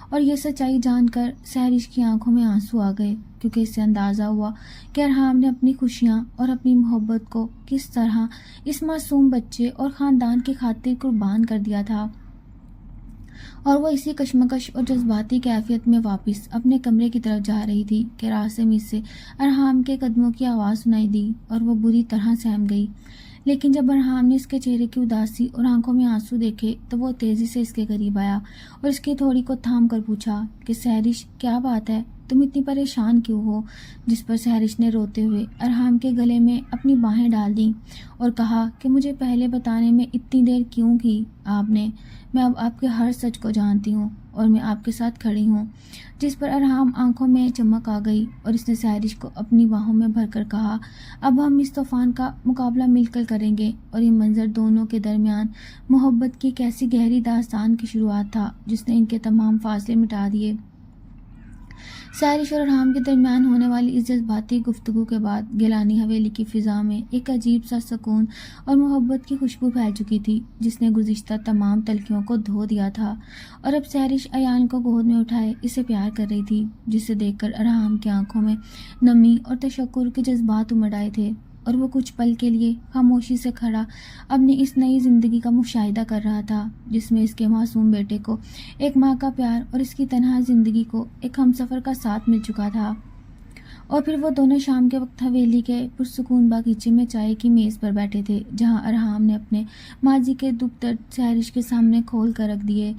Speaker 1: اور یہ سچائی جان کر سحرش کی آنکھوں میں آنسو آ گئے، کیونکہ اسے اندازہ ہوا کہ ارحام نے اپنی خوشیاں اور اپنی محبت کو کس طرح اس معصوم بچے اور خاندان کی خاطر قربان کر دیا تھا، اور وہ اسی کشمکش اور جذباتی کیفیت میں واپس اپنے کمرے کی طرف جا رہی تھی کہ راستے میں سے ارحام کے قدموں کی آواز سنائی دی، اور وہ بری طرح سہم گئی۔ لیکن جب ارحام نے اس کے چہرے کی اداسی اور آنکھوں میں آنسو دیکھے تو وہ تیزی سے اس کے قریب آیا اور اس کی تھوڑی کو تھام کر پوچھا کہ سحرش، کیا بات ہے، تم اتنی پریشان کیوں ہو؟ جس پر سحرش نے روتے ہوئے ارحام کے گلے میں اپنی باہیں ڈال دیں اور کہا کہ مجھے پہلے بتانے میں اتنی دیر کیوں کی آپ نے؟ میں اب آپ کے ہر سچ کو جانتی ہوں اور میں آپ کے ساتھ کھڑی ہوں۔ جس پر ارحام آنکھوں میں چمک آ گئی اور اس نے سحرش کو اپنی باہوں میں بھر کر کہا، اب ہم اس طوفان کا مقابلہ مل کر کریں گے۔ اور یہ منظر دونوں کے درمیان محبت کی کیسی گہری داستان کی شروعات تھا جس نے ان کے تمام فاصلے مٹا دیے۔ سحرش اور ارحام کے درمیان ہونے والی اس جذباتی گفتگو کے بعد گیلانی حویلی کی فضا میں ایک عجیب سا سکون اور محبت کی خوشبو پھیل چکی تھی، جس نے گزشتہ تمام تلخیوں کو دھو دیا تھا۔ اور اب سحرش ایان کو گود میں اٹھائے اسے پیار کر رہی تھی، جسے دیکھ کر ارحام کی آنکھوں میں نمی اور تشکر کے جذبات امڑ آئے تھے، اور وہ کچھ پل کے لیے خاموشی سے کھڑا اپنی اس نئی زندگی کا مشاہدہ کر رہا تھا، جس میں اس کے معصوم بیٹے کو ایک ماں کا پیار اور اس کی تنہا زندگی کو ایک ہمسفر کا ساتھ مل چکا تھا۔ اور پھر وہ دونوں شام کے وقت حویلی کے پرسکون باغیچے میں چائے کی میز پر بیٹھے تھے، جہاں ارحام نے اپنے ماضی کے دکھ درد سحرش کے سامنے کھول کر رکھ دیے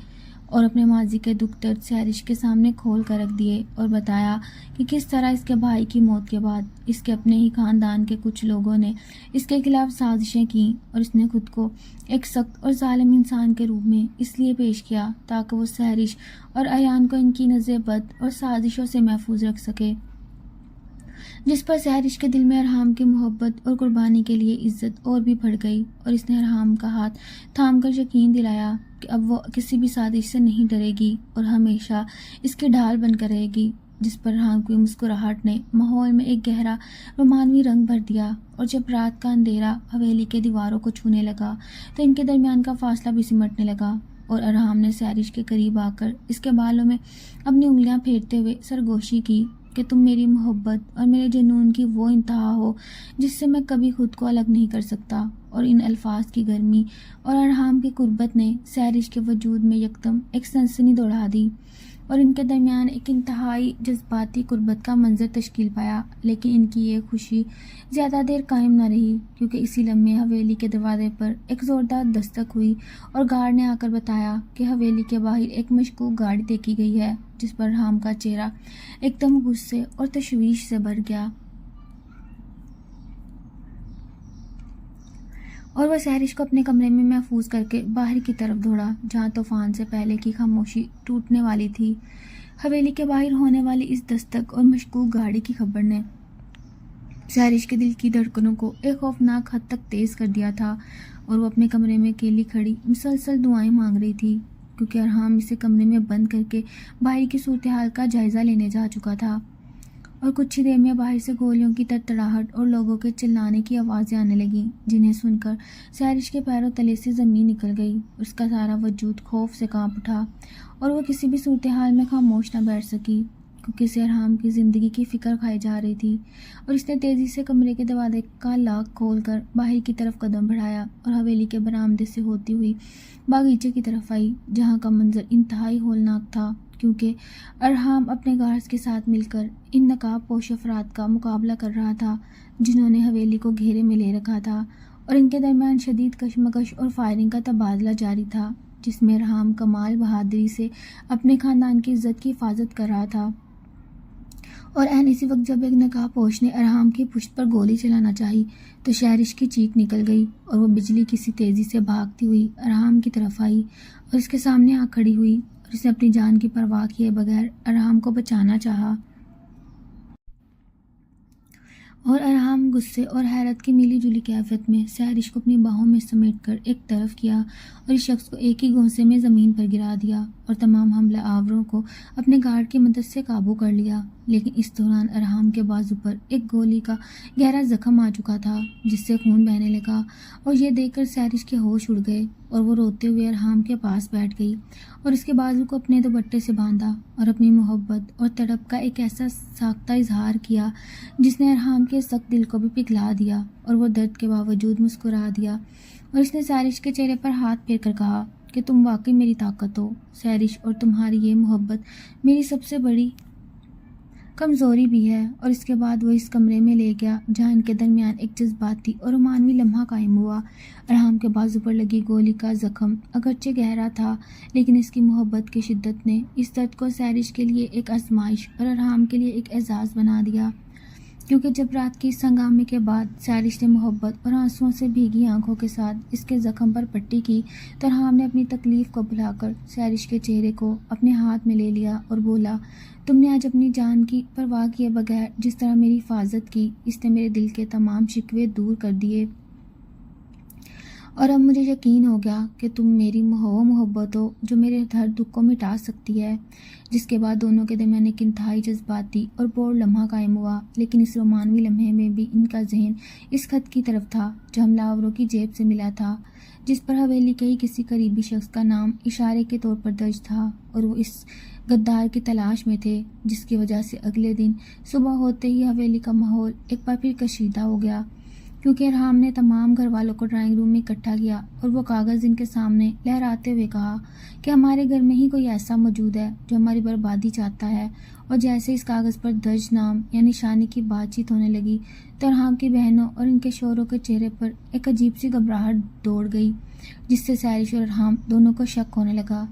Speaker 1: اور بتایا کہ کس طرح اس کے بھائی کی موت کے بعد اس کے اپنے ہی خاندان کے کچھ لوگوں نے اس کے خلاف سازشیں کیں، اور اس نے خود کو ایک سخت اور ظالم انسان کے روپ میں اس لیے پیش کیا تاکہ وہ سحرش اور ایان کو ان کی نظر بد اور سازشوں سے محفوظ رکھ سکے۔ جس پر سحرش کے دل میں ارحام کی محبت اور قربانی کے لیے عزت اور بھی بڑھ گئی، اور اس نے ارحام کا ہاتھ تھام کر یقین دلایا کہ اب وہ کسی بھی سازش سے نہیں ڈرے گی اور ہمیشہ اس کی ڈھال بن کر رہے گی۔ جس پر ارحام کی مسکراہٹ نے ماحول میں ایک گہرا رومانوی رنگ بھر دیا، اور جب رات کا اندھیرا حویلی کے دیواروں کو چھونے لگا تو ان کے درمیان کا فاصلہ بھی سمٹنے لگا، اور ارحام نے سحرش کے قریب آ کر اس کے بالوں میں اپنی انگلیاں پھیرتے ہوئے سرگوشی کی کہ تم میری محبت اور میرے جنون کی وہ انتہا ہو جس سے میں کبھی خود کو الگ نہیں کر سکتا۔ اور ان الفاظ کی گرمی اور ارحام کی قربت نے سحرش کے وجود میں یکدم ایک سنسنی دوڑا دی، اور ان کے درمیان ایک انتہائی جذباتی قربت کا منظر تشکیل پایا۔ لیکن ان کی یہ خوشی زیادہ دیر قائم نہ رہی، کیونکہ اسی لمحے حویلی کے دروازے پر ایک زوردار دستک ہوئی اور گارڈ نے آ کر بتایا کہ حویلی کے باہر ایک مشکوک گاڑی دیکھی گئی ہے، جس پر ارحام کا چہرہ ایک دم غصے اور تشویش سے بھر گیا، اور وہ سحرش کو اپنے کمرے میں محفوظ کر کے باہر کی طرف دوڑا، جہاں طوفان سے پہلے کی خاموشی ٹوٹنے والی تھی۔ حویلی کے باہر ہونے والی اس دستک اور مشکوک گاڑی کی خبر نے سحرش کے دل کی دھڑکنوں کو ایک خوفناک حد تک تیز کر دیا تھا، اور وہ اپنے کمرے میں اکیلی کھڑی مسلسل دعائیں مانگ رہی تھی، کیونکہ ارحام اسے کمرے میں بند کر کے باہر کی صورتحال کا جائزہ لینے جا چکا تھا۔ اور کچھ ہی دیر میں باہر سے گولیوں کی تڑتڑاہٹ اور لوگوں کے چلانے کی آوازیں آنے لگیں، جنہیں سن کر سحرش کے پیروں تلے سے زمین نکل گئی، اس کا سارا وجود خوف سے کانپ اٹھا، اور وہ کسی بھی صورتحال میں خاموش نہ بیٹھ سکی، کیونکہ اسے ارحام کی زندگی کی فکر کھائی جا رہی تھی۔ اور اس نے تیزی سے کمرے کے دروازے کا لاک کھول کر باہر کی طرف قدم بڑھایا اور حویلی کے برآمدے سے ہوتی ہوئی باغیچے کی طرف آئی، جہاں کا منظر انتہائی ہولناک تھا، کیونکہ ارحام اپنے گارڈز کے ساتھ مل کر ان نقاب پوش افراد کا مقابلہ کر رہا تھا جنہوں نے حویلی کو گھیرے میں لے رکھا تھا، اور ان کے درمیان شدید کشمکش اور فائرنگ کا تبادلہ جاری تھا، جس میں ارحام کمال بہادری سے اپنے خاندان کی عزت کی حفاظت کر رہا تھا۔ اور عین اسی وقت جب ایک نقاب پوش نے ارحام کی پشت پر گولی چلانا چاہی تو سحرش کی چیخ نکل گئی، اور وہ بجلی کسی تیزی سے بھاگتی ہوئی ارحام کی طرف آئی اور اس کے سامنے آ کھڑی ہوئی، اور اس نے اپنی جان کی پرواہ کیے بغیر ارحام کو بچانا چاہا، اور ارحام غصے اور حیرت کی ملی جلی کیفیت میں سحرش کو اپنی باہوں میں سمیٹ کر ایک طرف کیا اور اس شخص کو ایک ہی گھونسے میں زمین پر گرا دیا اور تمام حملہ آوروں کو اپنے گارڈ کی مدد سے قابو کر لیا۔ لیکن اس دوران ارحام کے بازو پر ایک گولی کا گہرا زخم آ چکا تھا جس سے خون بہنے لگا، اور یہ دیکھ کر سحرش کے ہوش اڑ گئے اور وہ روتے ہوئے ارحام کے پاس بیٹھ گئی اور اس کے بازو کو اپنے دوپٹے سے باندھا اور اپنی محبت اور تڑپ کا ایک ایسا ساختہ اظہار کیا جس نے ارحام کے سخت دل کو بھی پگھلا دیا، اور وہ درد کے باوجود مسکرا دیا اور اس نے سحرش کے چہرے پر ہاتھ پھیر کر کہا کہ تم واقعی میری طاقت ہو سحرش، اور تمہاری یہ محبت میری سب سے بڑی کمزوری بھی ہے۔ اور اس کے بعد وہ اس کمرے میں لے گیا جہاں ان کے درمیان ایک جذباتی اور رومانوی لمحہ قائم ہوا۔ ارحام کے بازو پر لگی گولی کا زخم اگرچہ گہرا تھا، لیکن اس کی محبت کی شدت نے اس درد کو سحرش کے لیے ایک آزمائش اور ارحام کے لیے ایک اعزاز بنا دیا، کیونکہ جب رات کی اس ہنگامے کے بعد سحرش نے محبت اور آنسوؤں سے بھیگی آنکھوں کے ساتھ اس کے زخم پر پٹی کی تو ارحام نے اپنی تکلیف کو بھلا کر سحرش کے چہرے کو اپنے ہاتھ میں لے لیا اور بولا، تم نے آج اپنی جان کی پرواہ کیے بغیر جس طرح میری حفاظت کی، اس نے میرے دل کے تمام شکوے دور کر دیے، اور اب مجھے یقین ہو گیا کہ تم میری وہ محبت ہو جو میرے ہر دکھ کو مٹا سکتی ہے۔ جس کے بعد دونوں کے درمیان ایک انتہائی جذباتی اور بور لمحہ قائم ہوا، لیکن اس رومانوی لمحے میں بھی ان کا ذہن اس خط کی طرف تھا جو حملہ آوروں کی جیب سے ملا تھا، جس پر حویلی کے ہی کسی قریبی شخص کا نام اشارے کے طور پر درج تھا، اور وہ اس غدار کی تلاش میں تھے، جس کی وجہ سے اگلے دن صبح ہوتے ہی حویلی کا ماحول ایک بار پھر کشیدہ ہو گیا، کیونکہ ارحام نے تمام گھر والوں کو ڈرائنگ روم میں اکٹھا کیا اور وہ کاغذ ان کے سامنے لہراتے ہوئے کہا کہ ہمارے گھر میں ہی کوئی ایسا موجود ہے جو ہماری بربادی چاہتا ہے، اور جیسے اس کاغذ پر درج نام یا نشانی کی بات چیت ہونے لگی تو ارحام کی بہنوں اور ان کے شوہروں کے چہرے پر ایک عجیب سی گھبراہٹ دوڑ گئی، جس سے سحرش اور ارحام دونوں کو شک ہونے لگا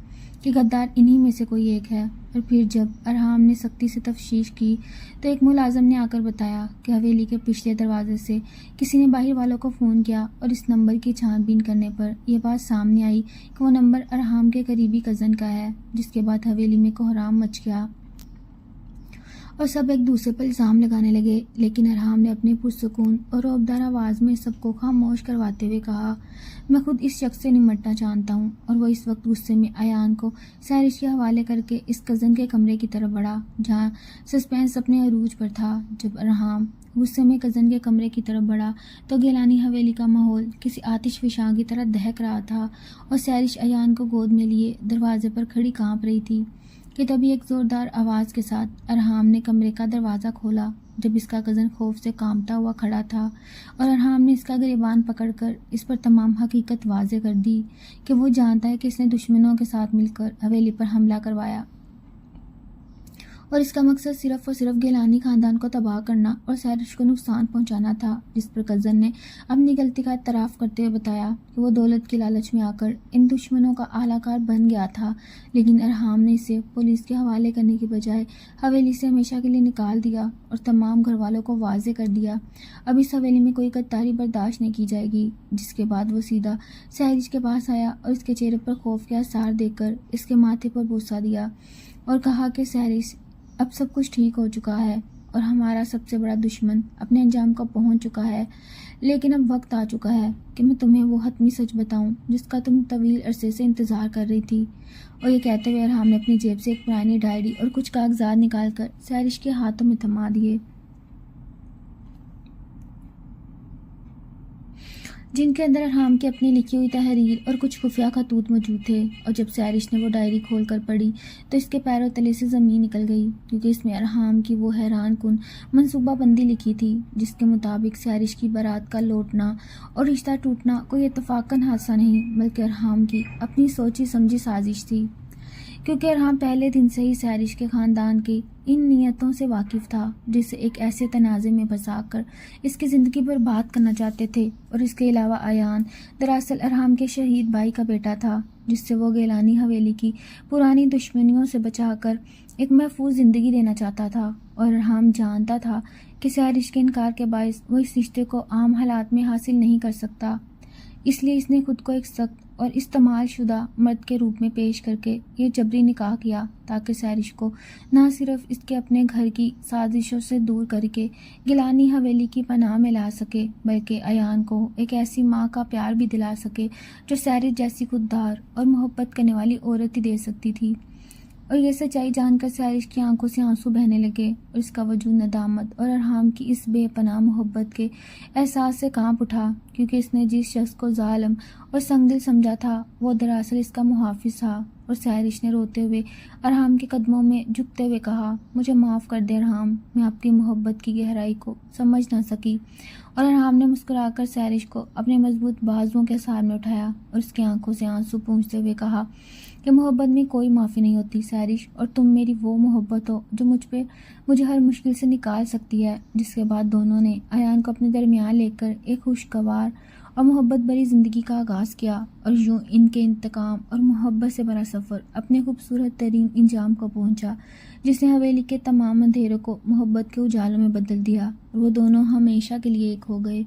Speaker 1: کہ غدار انہی میں سے کوئی ایک ہے۔ اور پھر جب ارحام نے سختی سے تفتیش کی تو ایک ملازم نے آ کر بتایا کہ حویلی کے پچھلے دروازے سے کسی نے باہر والوں کو فون کیا، اور اس نمبر کی چھان بین کرنے پر یہ بات سامنے آئی کہ وہ نمبر ارحام کے قریبی کزن کا ہے، جس کے بعد حویلی میں کوہرام مچ گیا اور سب ایک دوسرے پر الزام لگانے لگے، لیکن ارحام نے اپنے پرسکون اور رعبدار آواز میں سب کو خاموش کرواتے ہوئے کہا، میں خود اس شخص سے نمٹنا جانتا ہوں، اور وہ اس وقت غصے میں ایان کو سحرش کے حوالے کر کے اس کزن کے کمرے کی طرف بڑھا جہاں سسپینس اپنے عروج پر تھا۔ جب ارحام غصے میں کزن کے کمرے کی طرف بڑھا تو گیلانی حویلی کا ماحول کسی آتش فشاں کی طرح دہک رہا تھا، اور سحرش ایان کو گود میں لیے دروازے پر کھڑی کانپ رہی تھی کہ تبھی ایک زوردار آواز کے ساتھ ارحام نے کمرے کا دروازہ کھولا، جب اس کا کزن خوف سے کانپتا ہوا کھڑا تھا، اور ارحام نے اس کا گریبان پکڑ کر اس پر تمام حقیقت واضح کر دی کہ وہ جانتا ہے کہ اس نے دشمنوں کے ساتھ مل کر حویلی پر حملہ کروایا، اور اس کا مقصد صرف اور صرف گیلانی خاندان کو تباہ کرنا اور سحرش کو نقصان پہنچانا تھا۔ جس پر کزن نے اپنی غلطی کا اعتراف کرتے ہوئے بتایا کہ وہ دولت کی لالچ میں آ کر ان دشمنوں کا اعلی کار بن گیا تھا، لیکن ارحام نے اسے پولیس کے حوالے کرنے کی بجائے حویلی سے ہمیشہ کے لیے نکال دیا اور تمام گھر والوں کو واضح کر دیا اب اس حویلی میں کوئی غداری برداشت نہیں کی جائے گی۔ جس کے بعد وہ سیدھا سحرش کے پاس آیا اور اس کے چہرے پر خوف کے آثار دیکھ کر اس کے ماتھے پر بوسہ دیا اور کہا کہ سحرش، اب سب کچھ ٹھیک ہو چکا ہے اور ہمارا سب سے بڑا دشمن اپنے انجام کو پہنچ چکا ہے، لیکن اب وقت آ چکا ہے کہ میں تمہیں وہ حتمی سچ بتاؤں جس کا تم طویل عرصے سے انتظار کر رہی تھی۔ اور یہ کہتے ہوئے ارحام نے اپنی جیب سے ایک پرانی ڈائری اور کچھ کاغذات نکال کر سحرش کے ہاتھوں میں تھما دیے، جن کے اندر ارحام کی اپنی لکھی ہوئی تحریر اور کچھ خفیہ خطوط موجود تھے۔ اور جب سحرش نے وہ ڈائری کھول کر پڑھی تو اس کے پیروں تلے سے زمین نکل گئی، کیونکہ اس میں ارحام کی وہ حیران کن منصوبہ بندی لکھی تھی جس کے مطابق سحرش کی بارات کا لوٹنا اور رشتہ ٹوٹنا کوئی اتفاقاً حادثہ نہیں بلکہ ارحام کی اپنی سوچی سمجھی سازش تھی، کیونکہ ارحام پہلے دن سے ہی سحرش کے خاندان کی ان نیتوں سے واقف تھا جسے ایک ایسے تنازع میں پھنسا کر اس کی زندگی برباد کرنا چاہتے تھے۔ اور اس کے علاوہ ایان دراصل ارحام کے شہید بھائی کا بیٹا تھا، جس سے وہ گیلانی حویلی کی پرانی دشمنیوں سے بچا کر ایک محفوظ زندگی دینا چاہتا تھا، اور ارحام جانتا تھا کہ سحرش کے انکار کے باعث وہ اس رشتے کو عام حالات میں حاصل نہیں کر سکتا۔ اس لیے اس نے خود کو ایک سخت اور استعمال شدہ مرد کے روپ میں پیش کر کے یہ جبری نکاح کیا تاکہ سحرش کو نہ صرف اس کے اپنے گھر کی سازشوں سے دور کر کے گیلانی حویلی کی پناہ میں لا سکے بلکہ ایان کو ایک ایسی ماں کا پیار بھی دلا سکے جو سحرش جیسی خوددار اور محبت کرنے والی عورت ہی دے سکتی تھی۔ اور یہ سچائی جان کر سحرش کی آنکھوں سے آنسو بہنے لگے اور اس کا وجود ندامت اور ارحام کی اس بے پناہ محبت کے احساس سے کانپ اٹھا، کیونکہ اس نے جس شخص کو ظالم اور سنگ دل سمجھا تھا وہ دراصل اس کا محافظ تھا۔ اور سحرش نے روتے ہوئے ارحام کے قدموں میں جھکتے ہوئے کہا، مجھے معاف کر دے ارحام، میں آپ کی محبت کی گہرائی کو سمجھ نہ سکی۔ اور ارحام نے مسکرا کر سحرش کو اپنے مضبوط بازوؤں کے سامنے اٹھایا اور اس کی آنکھوں سے آنسو پونچھتے ہوئے کہا کہ محبت میں کوئی معافی نہیں ہوتی سحرش، اور تم میری وہ محبت ہو جو مجھے ہر مشکل سے نکال سکتی ہے۔ جس کے بعد دونوں نے ایان کو اپنے درمیان لے کر ایک خوشگوار اور محبت بھری زندگی کا آغاز کیا، اور یوں ان کے انتقام اور محبت سے بھرا سفر اپنے خوبصورت ترین انجام کو پہنچا، جس نے حویلی کے تمام اندھیروں کو محبت کے اجالوں میں بدل دیا اور وہ دونوں ہمیشہ کے لیے ایک ہو گئے۔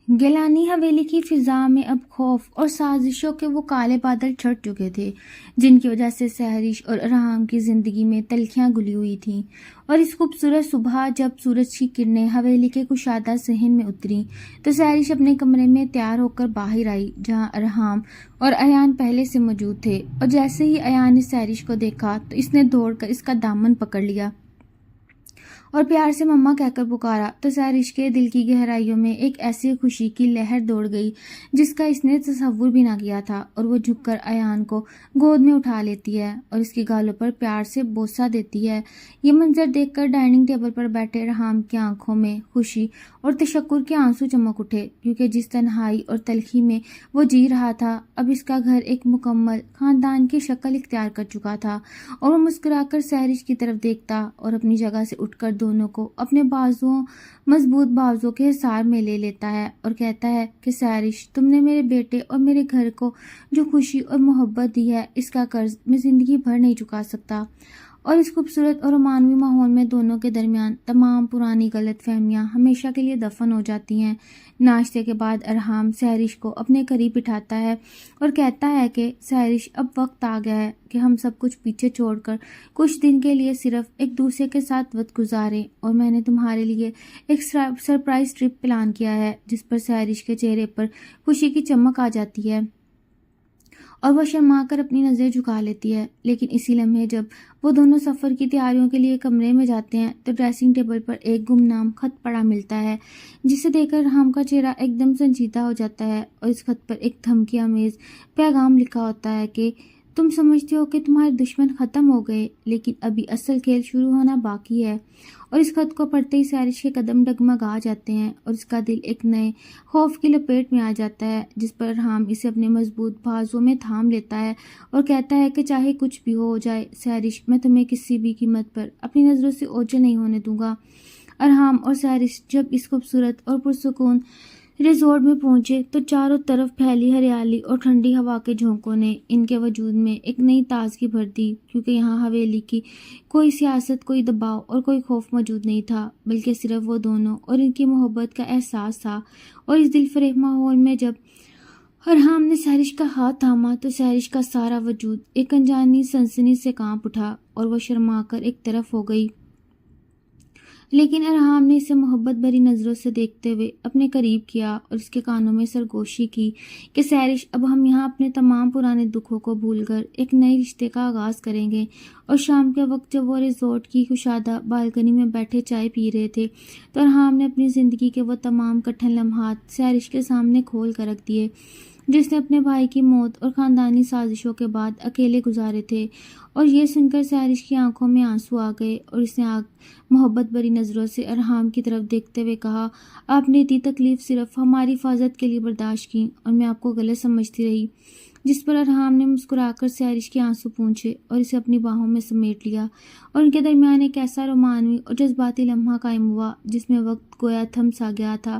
Speaker 1: گیلانی حویلی کی فضا میں اب خوف اور سازشوں کے وہ کالے بادل چھٹ چکے تھے جن کی وجہ سے سحرش اور ارحام کی زندگی میں تلخیاں گھلی ہوئی تھیں۔ اور اس خوبصورت صبح جب سورج کی کرنیں حویلی کے کشادہ صحن میں اتریں تو سحرش اپنے کمرے میں تیار ہو کر باہر آئی، جہاں ارحام اور ایان پہلے سے موجود تھے۔ اور جیسے ہی ایان نے سحرش کو دیکھا تو اس نے دوڑ کر اس کا دامن پکڑ لیا اور پیار سے مما کہہ کر پکارا، تو سحرش کے دل کی گہرائیوں میں ایک ایسی خوشی کی لہر دوڑ گئی جس کا اس نے تصور بھی نہ کیا تھا، اور وہ جھک کر ایان کو گود میں اٹھا لیتی ہے اور اس کی گالوں پر پیار سے بوسہ دیتی ہے۔ یہ منظر دیکھ کر ڈائننگ ٹیبل پر بیٹھے ارحام کی آنکھوں میں خوشی اور تشکر کے آنسو چمک اٹھے، کیونکہ جس تنہائی اور تلخی میں وہ جی رہا تھا اب اس کا گھر ایک مکمل خاندان کی شکل اختیار کر چکا تھا۔ اور وہ مسکرا کر سحرش کی طرف دیکھتا اور اپنی جگہ سے اٹھ کر دونوں کو اپنے مضبوط بازوؤں کے حصار میں لے لیتا ہے اور کہتا ہے کہ سحرش، تم نے میرے بیٹے اور میرے گھر کو جو خوشی اور محبت دی ہے اس کا قرض میں زندگی بھر نہیں چکا سکتا۔ اور اس خوبصورت اور رومانوی ماحول میں دونوں کے درمیان تمام پرانی غلط فہمیاں ہمیشہ کے لیے دفن ہو جاتی ہیں۔ ناشتے کے بعد ارحام سحرش کو اپنے قریب بٹھاتا ہے اور کہتا ہے کہ سحرش، اب وقت آ گیا ہے کہ ہم سب کچھ پیچھے چھوڑ کر کچھ دن کے لیے صرف ایک دوسرے کے ساتھ وقت گزاریں، اور میں نے تمہارے لیے ایک سرپرائز ٹرپ پلان کیا ہے۔ جس پر سحرش کے چہرے پر خوشی کی چمک آ جاتی ہے اور وہ شرما کر اپنی نظریں جھکا لیتی ہے، لیکن اسی لمحے جب وہ دونوں سفر کی تیاریوں کے لیے کمرے میں جاتے ہیں تو ڈریسنگ ٹیبل پر ایک گمنام خط پڑا ملتا ہے، جسے دیکھ کر ارحام کا چہرہ ایک دم سنجیدہ ہو جاتا ہے، اور اس خط پر ایک دھمکی آمیز پیغام لکھا ہوتا ہے کہ تم سمجھتے ہو کہ تمہارے دشمن ختم ہو گئے، لیکن ابھی اصل کھیل شروع ہونا باقی ہے۔ اور اس خط کو پڑھتے ہی سحرش کے قدم ڈگمگا جاتے ہیں اور اس کا دل ایک نئے خوف کی لپیٹ میں آ جاتا ہے، جس پر ارحام اسے اپنے مضبوط بازوؤں میں تھام لیتا ہے اور کہتا ہے کہ چاہے کچھ بھی ہو جائے سحرش، میں تمہیں کسی بھی قیمت پر اپنی نظروں سے اوجھل نہیں ہونے دوں گا۔ ارحام اور سحرش جب اس خوبصورت اور پرسکون ریزورٹ میں پہنچے تو چاروں طرف پھیلی ہریالی اور ٹھنڈی ہوا کے جھونکوں نے ان کے وجود میں ایک نئی تازگی بھر دی، کیونکہ یہاں حویلی کی کوئی سیاست، کوئی دباؤ اور کوئی خوف موجود نہیں تھا، بلکہ صرف وہ دونوں اور ان کی محبت کا احساس تھا۔ اور اس دل فریب ماحول میں جب ارحام نے سحرش کا ہاتھ تھاما تو سحرش کا سارا وجود ایک انجانی سنسنی سے کانپ اٹھا اور وہ شرما کر ایک طرف ہو گئی، لیکن ارحام نے اسے محبت بھری نظروں سے دیکھتے ہوئے اپنے قریب کیا اور اس کے کانوں میں سرگوشی کی کہ سحرش، اب ہم یہاں اپنے تمام پرانے دکھوں کو بھول کر ایک نئے رشتے کا آغاز کریں گے۔ اور شام کے وقت جب وہ ریزورٹ کی کشادہ بالکنی میں بیٹھے چائے پی رہے تھے تو ارحام نے اپنی زندگی کے وہ تمام کٹھن لمحات سحرش کے سامنے کھول کر رکھ دیے جس نے اپنے بھائی کی موت اور خاندانی سازشوں کے بعد اکیلے گزارے تھے۔ اور یہ سن کر سحرش کی آنکھوں میں آنسو آ گئے اور اس نے محبت بھری نظروں سے ارحام کی طرف دیکھتے ہوئے کہا، آپ نے اتنی تکلیف صرف ہماری حفاظت کے لیے برداشت کی اور میں آپ کو غلط سمجھتی رہی۔ جس پر ارحام نے مسکرا کر سحرش کے آنسو پونچھے اور اسے اپنی باہوں میں سمیٹ لیا اور ان کے درمیان ایک ایسا رومانوی اور جذباتی لمحہ قائم ہوا جس میں وقت گویا تھم سا گیا تھا